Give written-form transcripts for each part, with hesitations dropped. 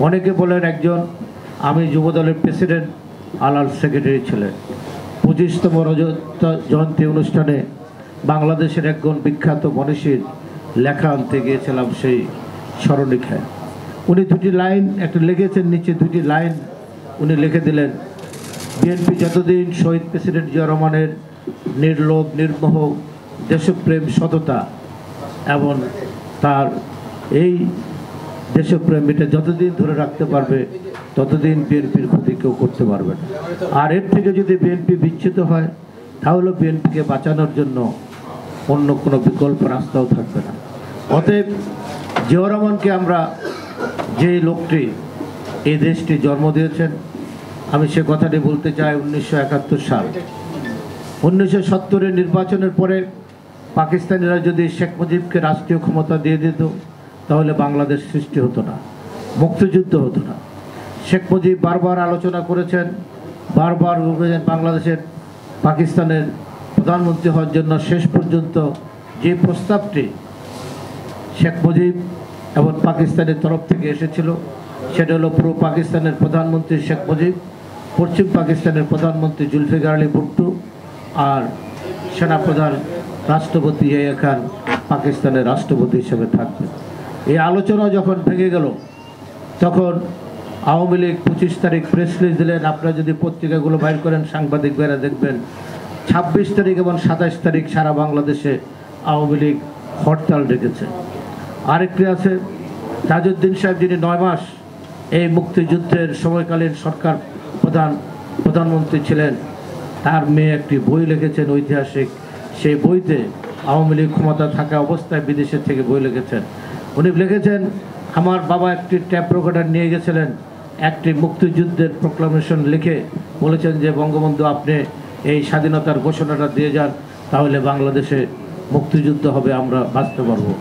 অনেকে বলেন একজন আমি যুবদলের প্রেসিডেন্ট আলাল সেক্রেটারি ছিলেন। 25তম রজত জয়ন্তী অনুষ্ঠানে বাংলাদেশের একজন বিখ্যাত মনীষীর লেখা আনতে গিয়েছিলাম সেই স্মরণিকায়। উনি দুটি লাইন একটা লিখেছেন, নিচে দুটি লাইন উনি লিখে দিলেন, বিএনপি যতদিন শহীদ প্রেসিডেন্ট জিয়া রহমানের নির্লোভ নির্মোহ দেশপ্রেম সততা এবং তার এই দেশপ্রেম এটা যতদিন ধরে রাখতে পারবে ততদিন বিএনপির ক্ষতি কেউ করতে পারবে না। আর এর থেকে যদি বিএনপি বিচ্যুত হয় তাহলে বিএনপিকে বাঁচানোর জন্য অন্য কোনো বিকল্প রাস্তাও থাকবে না। অতএব জিয়া রহমানকে আমরা যে লোকটি এই দেশটি জন্ম দিয়েছেন, আমি সে কথাটি বলতে চাই। 1971 সাল 1970-এর নির্বাচনের পরে পাকিস্তানিরা যদি শেখ মুজিবকে রাষ্ট্রীয় ক্ষমতা দিয়ে দিত তাহলে বাংলাদেশ সৃষ্টি হতো না, মুক্তিযুদ্ধ হতো না। শেখ মুজিব বারবার আলোচনা করেছেন, বারবার বাংলাদেশের পাকিস্তানের প্রধানমন্ত্রী হওয়ার জন্য শেষ পর্যন্ত যে প্রস্তাবটি শেখ মুজিব এবং পাকিস্তানের তরফ থেকে এসেছিল সেটা হলো পুরো পাকিস্তানের প্রধানমন্ত্রী শেখ মুজিব, পশ্চিম পাকিস্তানের প্রধানমন্ত্রী জুলফিকার আলী ভুট্টো আর সেনাপ্রধান রাষ্ট্রপতি ইয়াহিয়া খান পাকিস্তানের রাষ্ট্রপতি হিসেবে থাকবে। এই আলোচনা যখন ভেঙে গেল তখন আওয়ামী লীগ 25 তারিখ প্রেস রিলিজ দিলেন। আপনারা যদি পত্রিকাগুলো বাইর করেন, সাংবাদিক ভাইরা দেখবেন 26 তারিখ এবং 27 তারিখ সারা বাংলাদেশে আওয়ামী লীগ হরতাল ডেকেছে। আরেকটি আছে তাজউদ্দিন সাহেব, যিনি 9 মাস এই মুক্তিযুদ্ধের সময়কালীন সরকার প্রধানমন্ত্রী ছিলেন, তার মেয়ে একটি বই লিখেছেন ঐতিহাসিক। সেই বইতে আওয়ামী লীগ ক্ষমতা থাকা অবস্থায় বিদেশের থেকে বই লিখেছেন। উনি লিখেছেন, আমার বাবা একটি ট্যাপ রেকর্ডার নিয়ে গেছিলেন, একটি মুক্তিযুদ্ধের প্রোক্লামেশন লিখে বলেছেন যে বঙ্গবন্ধু আপনি এই স্বাধীনতার ঘোষণাটা দিয়ে যান, তাহলে বাংলাদেশে মুক্তিযুদ্ধ হবে, আমরা বাঁচতে পারবো।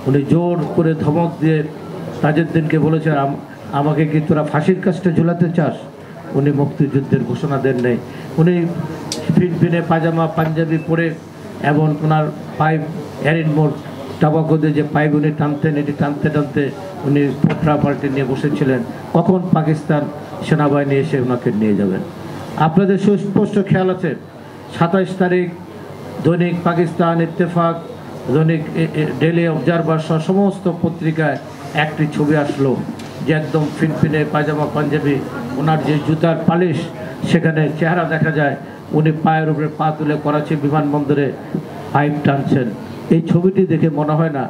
উনি জোর করে ধমক দিয়ে তাজউদ্দিনকে বলেছেন, আমাকে কি তোরা ফাঁসির কাজটা ঝুলাতে চাস? উনি মুক্তিযুদ্ধের ঘোষণা দেন নাই। উনি ফিনফিনে পাজামা পাঞ্জাবি পরে এবং ওনার পাইপ এরিন মোড় টাবাকো দিয়ে যে পাইপ উনি টানতেন, এটি টানতে টানতে উনি পোটরা পাল্টে নিয়ে বসেছিলেন কখন পাকিস্তান সেনাবাহিনী এসে ওনাকে নিয়ে যাবেন। আপনাদের সুস্পষ্ট খেয়াল আছে 27 তারিখ দৈনিক পাকিস্তান, ইত্তেফাক, দৈনিক ডেলি অবজারভার সহ সমস্ত পত্রিকায় একটি ছবি আসলো যে একদম ফিনফিনে পায়জামা পাঞ্জাবি, ওনার যে জুতার পালিশ সেখানে চেহারা দেখা যায়, উনি পায়ের উপরে পা তুলে করাচি বিমানবন্দরে পাইপ টানছেন। এই ছবিটি দেখে মনে হয় না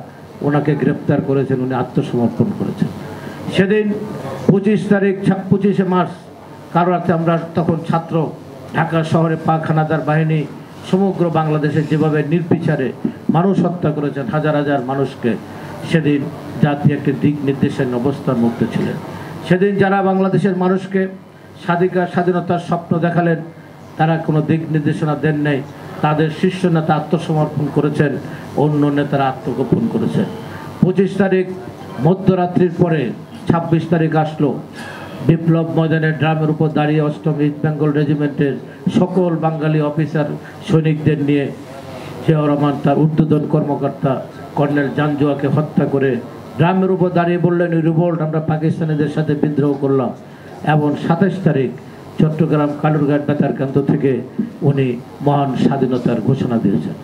ওনাকে গ্রেপ্তার করেছেন, উনি আত্মসমর্পণ করেছেন। সেদিন 25 তারিখ 25শে মার্চ কারো রাতে আমরা তখন ছাত্র, ঢাকা শহরে পাক হানাদার বাহিনী সমগ্র বাংলাদেশে যেভাবে নির্বিচারে মানুষ হত্যা করেছেন, হাজার হাজার মানুষকে, সেদিন জাতি একটি দিক নির্দেশের অবস্থার মধ্যে ছিলেন। সেদিন যারা বাংলাদেশের মানুষকে স্বাধীনতার স্বপ্ন দেখালেন তারা কোনো দিক নির্দেশনা দেন নাই। তাদের শীর্ষ নেতা আত্মসমর্পণ করেছেন, অন্য নেতারা আত্মগোপন করেছেন। 25 তারিখ মধ্যরাত্রির পরে 26 তারিখ আসলো। বিপ্লব ময়দানের ড্রামের উপর দাঁড়িয়ে 8ম ইস্ট বেঙ্গল রেজিমেন্টের সকল বাঙালি অফিসার সৈনিকদের নিয়ে জিয়া রহমান তার ঊর্ধ্বতন কর্মকর্তা কর্নেল জাঞ্জুয়াকে হত্যা করে ড্রামের উপর দাঁড়িয়ে বললেন, রিভোল্ট, আমরা পাকিস্তানিদের সাথে বিদ্রোহ করলাম। এবং 27 তারিখ চট্টগ্রাম কালুরঘাট বেতার কেন্দ্র থেকে উনি মহান স্বাধীনতার ঘোষণা দিয়েছেন।